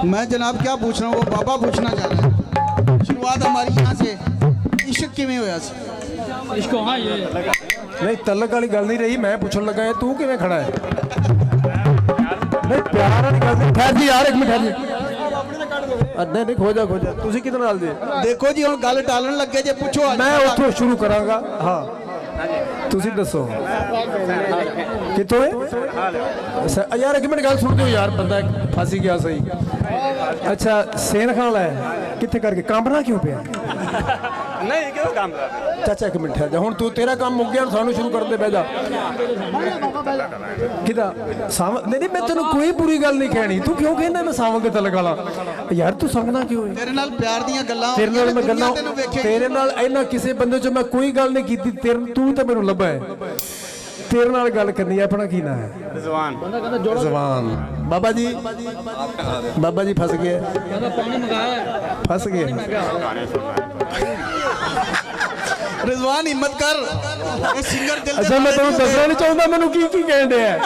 मैं जनाब क्या पूछ रहा हूँ, वो बाबा पूछना चाह रहा है। शुरुआत हमारी यहाँ से, इश्क किमें होया सी? इश्क हाँ ये नहीं तलक वाली गल नहीं रही, मैं पूछन लगा है तू किवें खड़ा है। नहीं प्यार वाली गल नहीं। ठहर जी यार एक मिनट ठहर जी। नहीं नहीं खो जा तुसी किधर नाल जे देखो जी हुण गल टालन लगे जे, पूछो मैं उत्थों शुरू करांगा। हाँ तुसी दसो कितों है यार, एक मिनट गल सुन दो यार, बंदा फसी गया सही। अच्छा सेन खान है कितने करके कांबना क्यों पे नहीं क्यों काम चाचा एक मिनट ठहर जा, हुण तू तेरा काम मुक गया, सानू शुरू कर दे, बह जा किदा साव। नहीं मैं तेन कोई बुरी गल नहीं कहनी, तू क्यों कहना मैं सावल के तलक वाला यार, तू समझना क्यों है? तेरे नाल प्यार दीयां गल्लां, तेरे नाल मैं गल्लां, तेरे नाल इन्ना किसी बंदे चो मैं कोई गल नहीं कीती, तेरे तू तो मैनू लभा है, तेरे नाल गल करनी है। अपना की ना है? जवान बाबा जी, बाबा जी फस गए, फस गए। रिजवान हिम्मत कर, ये सिंगर दिल दे अच्छा मैं तुम दसना नहीं चाहता मैनू की कह रहे हैं।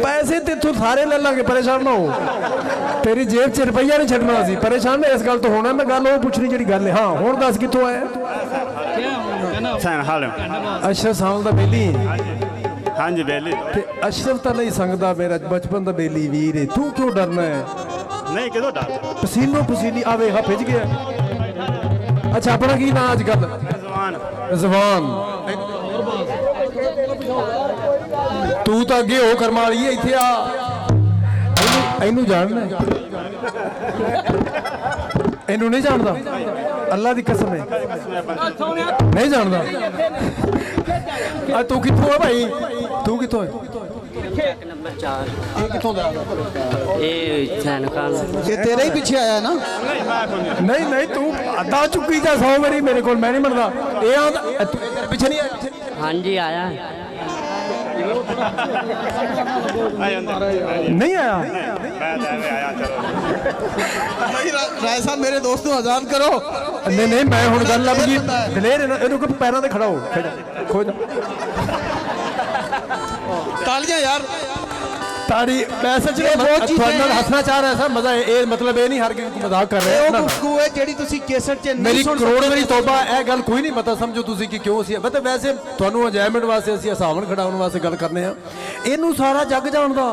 पैसे तेथों सारे ले लांगे, परेशान ना हो, तेरी जेब च रुपया नहीं छड्डना सी, परेशान इस गल तो होना। मैं गल वो पुछनी जी गल है। हाँ हुण दस कित्थों आया? अशरफ साल दा बेली? हाँ जी बेली। अशरफ तो नहीं संगदा, मेरा बचपन का बेली वीर है, तू क्यों डरना है? नहीं किदों डर, पसीनो पसीनी आवे हा भिज गया। अच्छा अपना की ना अजकल? जवान। तू तो अगे हो करमाली है, इत्थे आ, इनू जानना इनू नहीं जानता? अल्लाह की कसम है नहीं जानता। तू कित्थों है भाई, तू कित्थों है? ये तेरे ही पीछे आया ना? नहीं नहीं तू अदा चुकी जा 100 मेरी मेरे को, मैं नहीं मनदा। ये आंदा तू पीछे नहीं आया? हाँ जी आया नहीं आया। नहीं राय साहब मेरे दोस्त को आजाद करो। नहीं नहीं मैं हुण गल लभ गई, दलेर इहनू को पैरों ते खड़ा हो, खो जा। तालियां यार, ताड़ी मैसेज हंसना चाह रहा है सर, मजा ये मतलब ये नहीं हर किसी मजाक कर रहे हैं। गुफ्तगू है जेड़ी तुसी कैसेट च नहीं मेरी सुन करोड़ सकते। मेरी तौबा है गल कोई नहीं पता समझो तुसी कि क्यों सी मतलब वैसे ਤੁਹਾਨੂੰ ਇੰਜੋਇਮੈਂਟ ਵਾਸਤੇ ਅਸੀਂ ਹਸਾਵਣ ਖੜਾਉਣ ਵਾਸਤੇ ਗੱਲ ਕਰਨੇ ਆ। ਇਹਨੂੰ ਸਾਰਾ ਜੱਗ ਜਾਣਦਾ,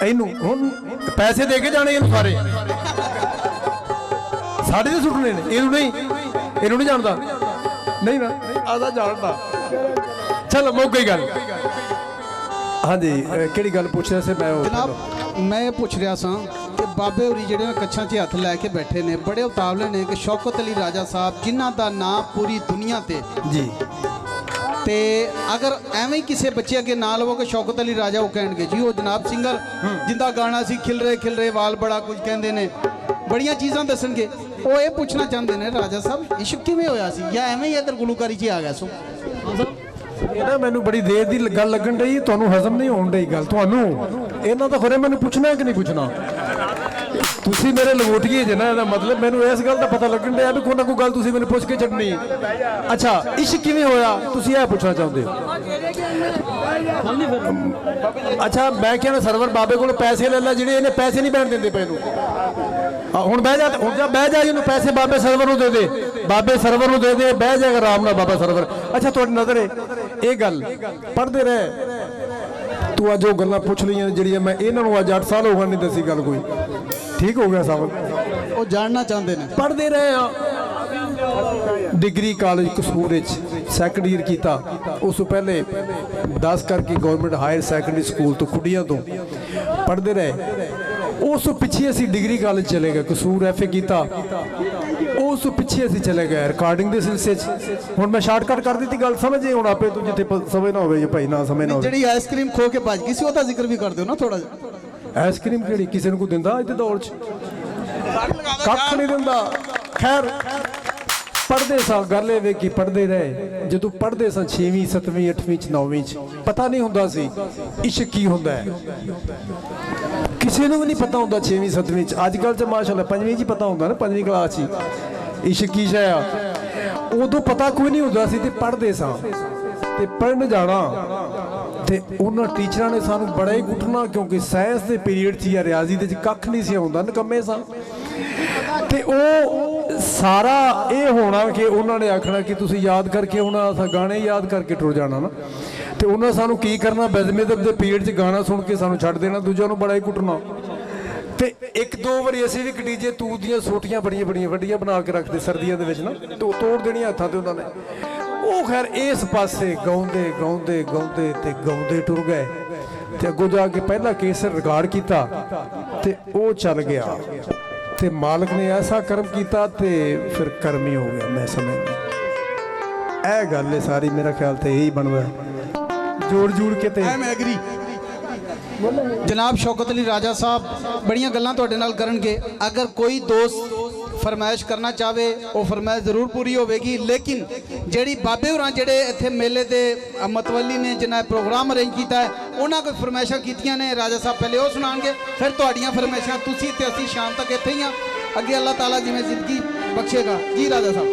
ਇਹਨੂੰ ਹੁਣ ਪੈਸੇ ਦੇ ਕੇ ਜਾਣੇ ਇਹਨੂੰ ਸਾਰੇ ਸਾਡੇ ਤੇ ਸੁੱਟਣੇ ਨੇ, ਇਹਨੂੰ नहीं जानता नहीं ना ਆਦਾ ਜਾਣਦਾ। चल मुक गई गल। हाँ जी ਕਿਹੜੀ ਗੱਲ ਪੁੱਛ ਰਿਹਾ ਸੀ ਮੈਂ? जनाब मैं ये पूछ रहा सा कि बाबे होरी जेडे कच्छां 'ਚ हथ लैके बैठे ने, बड़े उतावले ने कि शौकत अली राजा साहब जिन्हां दा नाम पूरी दुनिया ते जी, ते अगर एवें ही किसी बच्चे अगे ना लवोगे शौकत अली राजा, वो कहेंगे जी वो जनाब सिंगर जिंदा गाना सी खिल रहे वाल बड़ा कुछ कहते ने, बड़ियां चीज़ां दसणगे। वो ये पूछना चाहते हैं राजा साहब इश्क किवें होया सी, या एवें ही इधर गुलूकारी 'ਚ आ गया सो? ਇਹ ਨਾ ਮੈਨੂੰ ਬੜੀ ਦੇਰ ਦੀ ਗੱਲ ਲੱਗਣ ਰਹੀ, ਤੁਹਾਨੂੰ ਹਜ਼ਮ ਨਹੀਂ ਹੋਣ ਰਹੀ ਗੱਲ ਤੁਹਾਨੂੰ। ਇਹਨਾਂ ਤਾਂ ਖਰੇ ਮੈਨੂੰ ਪੁੱਛਣਾ ਕਿ ਨਹੀਂ ਪੁੱਛਣਾ? ਤੁਸੀਂ ਮੇਰੇ ਲਗੋਟੀਏ ਜੇ ਨਾ, ਇਹਦਾ ਮਤਲਬ ਮੈਨੂੰ ਇਸ ਗੱਲ ਦਾ ਪਤਾ ਲੱਗਣ ਰਿਹਾ ਵੀ ਕੋਈ ਨਾ ਕੋਈ ਗੱਲ ਤੁਸੀਂ ਮੈਨੂੰ ਪੁੱਛ ਕੇ ਛੱਡਣੀ। ਅੱਛਾ ਇਸ਼ਕ ਕਿਵੇਂ ਹੋਇਆ ਤੁਸੀਂ ਇਹ ਪੁੱਛਣਾ ਚਾਹੁੰਦੇ ਹੋ? ਅੱਛਾ ਮੈਂ ਕਹਿੰਦਾ ਸਰਵਰ ਬਾਬੇ ਕੋਲ ਪੈਸੇ ਲੈ ਲੈ, ਜਿਹੜੇ ਇਹਨੇ ਪੈਸੇ ਨਹੀਂ ਬੈਣ ਦਿੰਦੇ ਪਏ ਨੂੰ। ਹੁਣ ਬਹਿ ਜਾ, ਹੁਣ ਜਾ ਬਹਿ ਜਾ, ਇਹਨੂੰ ਪੈਸੇ ਬਾਬੇ ਸਰਵਰ ਨੂੰ ਦੇ ਦੇ, ਬਾਬੇ ਸਰਵਰ ਨੂੰ ਦੇ ਦੇ, ਬਹਿ ਜਾਏਗਾ ਆਰਾਮ ਨਾਲ ਬਾਬਾ ਸਰਵਰ। ਅੱਛਾ ਤੁਹਾਡੀ ਨਜ਼ਰ ਹੈ ਇਹ ਗੱਲ ਪੜ੍ਹਦੇ ਰਹੇ ਤੂੰ, ਅੱਜ ਉਹ ਗੱਲਾਂ ਪੁੱਛ ਲਈਆਂ ਜਿਹੜੀਆਂ ਮੈਂ ਇਹਨਾਂ ਨੂੰ ਅੱਜ 8 ਸਾਲ ਹੋ ਗਏ ਨਹੀਂ ਦੱਸੀ ਗੱਲ ਕੋਈ। ठीक हो गया साहब, वो जानना चाहते हैं। पढ़ते रहे हाँ डिग्री कॉलेज कसूर सैकंड ईयर किया, उस पहले 10 करके गवर्नमेंट हायर सैकंडरी स्कूल तो खुडियां तो पढ़ते रहे। उस पिछे असी डिग्री कॉलेज चले गए, कसूर FA किया, उस पिछे असी चले गए रिकॉर्डिंग के सिलसिले। हुण मैं शार्टकट कर दी गल समझे, हुण आपे तू जिथे समझ ना हो भाई ना समझ ना हो। जिहड़ी आइसक्रीम खो के भज गई सी ओहदा जिक्र भी कर दिओ ना थोड़ा जिहा। आइसक्रीम किहड़ी किसी को दिंदा अज दे दौर च कख नहीं दिंदा। खैर पढ़ते सा गल ये कि पढ़ते रहे, जो पढ़ते सा 6वीं 7वीं 8वीं 9वीं पता नहीं हुंदा सी इश्क की हुंदा है, किसी को भी नहीं पता हुंदा 6वीं 7वीं अजकल च माशाअल्लाह 5वीं च पता हुंदा ना, 5वीं क्लास च इश्क की शै आ। उदों पता कोई नहीं हुंदा सी ते पढ़ते सा ਤੇ ਪੜ੍ਹਨ ਜਾਣਾ ਤੇ ਉਹਨਾਂ ਟੀਚਰਾਂ ਨੇ ਸਾਨੂੰ ਬੜਾ ਹੀ ਕੁੱਟਣਾ, ਕਿਉਂਕਿ ਸਾਇੰਸ ਦੇ ਪੀਰੀਅਡ 'ਚ ਜਾਂ ਰਿਆਜ਼ੀ ਦੇ 'ਚ ਕੱਖ ਨਹੀਂ ਸੀ ਆਉਂਦਾ, ਨਕੰਮੇ ਸਾਂ। ਤੇ ਉਹ ਸਾਰਾ ਇਹ ਹੋਣਾ ਕਿ ਉਹਨਾਂ ਨੇ ਆਖਣਾ ਕਿ ਤੁਸੀਂ ਯਾਦ ਕਰਕੇ ਆਉਣਾ, ਅਸਾਂ ਗਾਣੇ ਯਾਦ ਕਰਕੇ ਟੁਰ ਜਾਣਾ ਨਾ। ਤੇ ਉਹਨਾਂ ਸਾਨੂੰ ਕੀ ਕਰਨਾ, ਬਜ਼ਮਿਜ਼ਮ ਦੇ ਪੀਰੀਅਡ 'ਚ ਗਾਣਾ ਸੁਣ ਕੇ ਸਾਨੂੰ ਛੱਡ ਦੇਣਾ, ਦੂਜਿਆਂ ਨੂੰ ਬੜਾ ਹੀ ਕੁੱਟਣਾ। ਤੇ ਇੱਕ ਦੋ ਵਾਰੀ ਅਸੀਂ ਵੀ ਡੀਜੇ ਤੂਤ ਦੀਆਂ ਸੋਟੀਆਂ ਬੜੀਆਂ ਵੱਡੀਆਂ ਬਣਾ ਕੇ ਰੱਖਦੇ ਸਰਦੀਆਂ ਦੇ ਵਿੱਚ ਨਾ, ਤੇ ਉਹ ਤੋੜ ਦੇਣੀਆਂ ਹੱਥਾਂ ਤੇ ਉਹਨਾਂ ਨੇ। ਉਹ ਖੈਰ ਇਸ ਪਾਸੇ ਗਾਉਂਦੇ ਟੁਰ ਗਏ। ਤੇ ਅੱਗੋਂ ਜਾ ਕੇ ਪਹਿਲਾ ਕੇਸਰ ਰਿਕਾਰਡ ਕੀਤਾ ਤੇ ਉਹ ਚੱਲ ਗਿਆ। ਤੇ ਮਾਲਕ ਨੇ ਐਸਾ ਕਰਮ ਕੀਤਾ ਤੇ ਫਿਰ ਕਰਮ ਹੀ ਹੋ ਗਿਆ। ਮੈਂ ਸਮਝਦਾ ਇਹ ਗੱਲ ਹੈ ਸਾਰੀ, ਮੇਰਾ ਖਿਆਲ ਤੇ ਇਹੀ ਬਣਦਾ ਜੋੜ ਕੇ। ਤੇ ਮੈਂ ਐਗਰੀ। जनाब शौकत अली राजा साहब बड़िया गल्लां तुहाडे नाल करनगे। अगर कोई दोस्त फरमाइश करना चाहे वो फरमाइश जरूर पूरी होगी, लेकिन जेड़ी बाबे होरां जेड़े इत्थे मेले दे मतवली ने जिन्हें प्रोग्राम अरेंज किया है, उन्होंने कोई फरमाइशां कीतियां ने। राजा साहब पहले वो सुनाएंगे, फिर तुहाडियां फरमाइशां। तुसीं ते असीं शाम तक इत्थे ही हां, अगे अल्लाह ताला जिवें जिंदगी बख्शेगा। जी राजा साहब।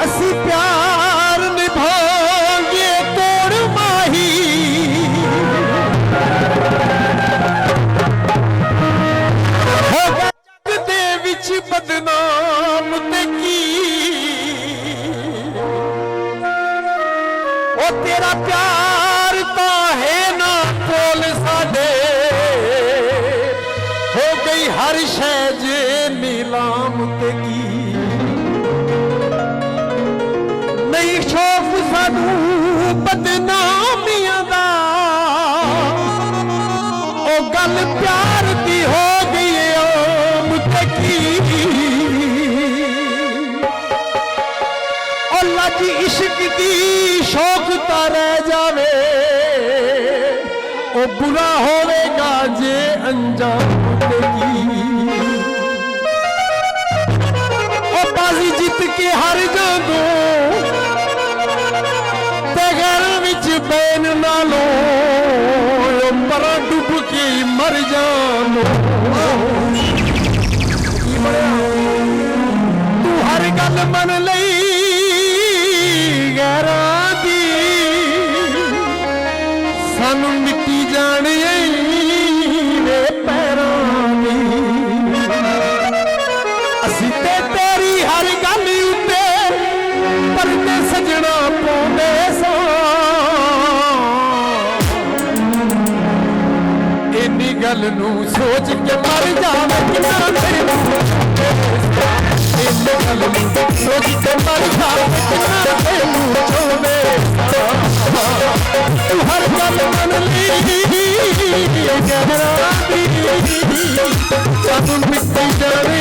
असीं प्यार निभाओगे तोड़ माही, होगा जग दे विच बदनाम ते की। ओ तेरा प्यार तो है ना कोल साडे, हो गई हर शै जे नीलाम ते की। नहीं शौक सानू बदनामियां दा, ओ गल प्यार दी हो गई आम ते की। ओ लज इश्क दी शौक ता रह जावे, ओ बुरा होवेगा जे अंजाम ते की। ओ बाजी जित के हार जांदो, बैन नालो मरा डुब के मर जानो। तू हर गल मन लई गैरां दी, सानू मिट्टी जाने वे पैरां दी। असीं ते तेरी हर गल उत्ते परने सजना पाउंदे सां। गल नू सोच के मर जावे कितना तेनू, इस गल नू सोच के मर जावे कितना तेनू चोवे। तू हर गल मन ली गहरा दी, सानू मिट्टी जाने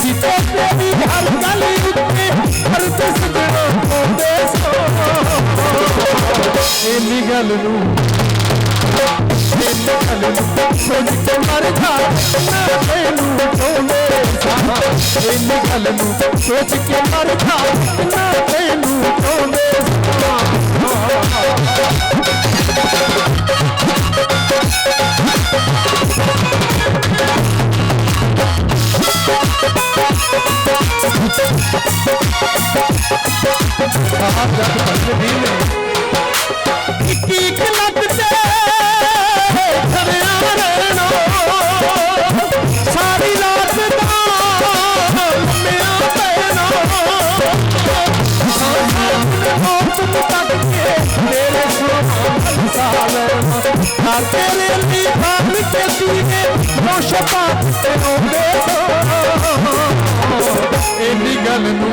जीते तेरी हर गल उत्ते हर सजना पाउंदे सो। इन्नी गल नू सोच के मर जा तेनू चोले। इन्नी गल नू सोच के मर जा तेनू चोले। सारी रात तेरे लिए भाग के सीने रोशपा इन्नी गल नू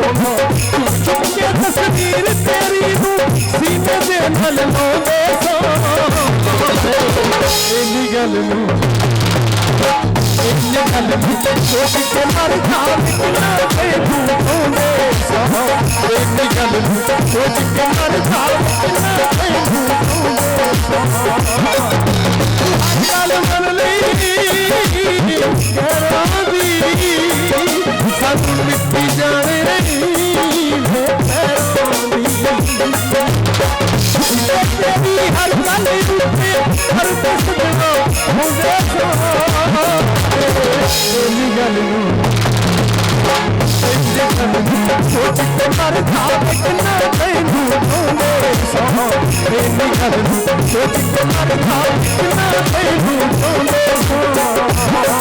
होना चुप के तस्वीर तेरी नू सीने दे नल लाउंदे सां इन्नी गल नू सोच के मर जावे तैनू होंदे सां इन्नी गल नू सोच के मर जावे तैनू होंदे सां गल मन लई कहरां दी सानू मिट्टी जाने नहीं तेरी हर गल रूपे हर दसना होंदे इन्नी गल नू सोच के मर जावे तैनू होंदे सां इन्नी गल नू सोच के मर जावे तैनू होंदे सां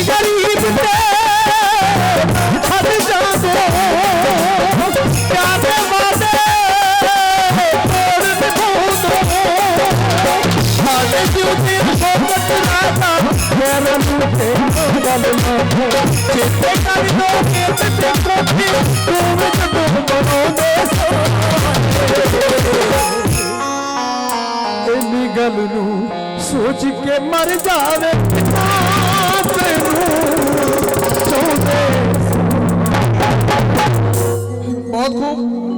गरीब ने हद जादो प्यारे वादे तोड़ दो साढ़े जूते सोबत राता मेरे मुझे गल ना चेते कर दो के ते कोठी तू विच डूबो दे इन्नी गल नू सोच के मर जावे बहुत खूब।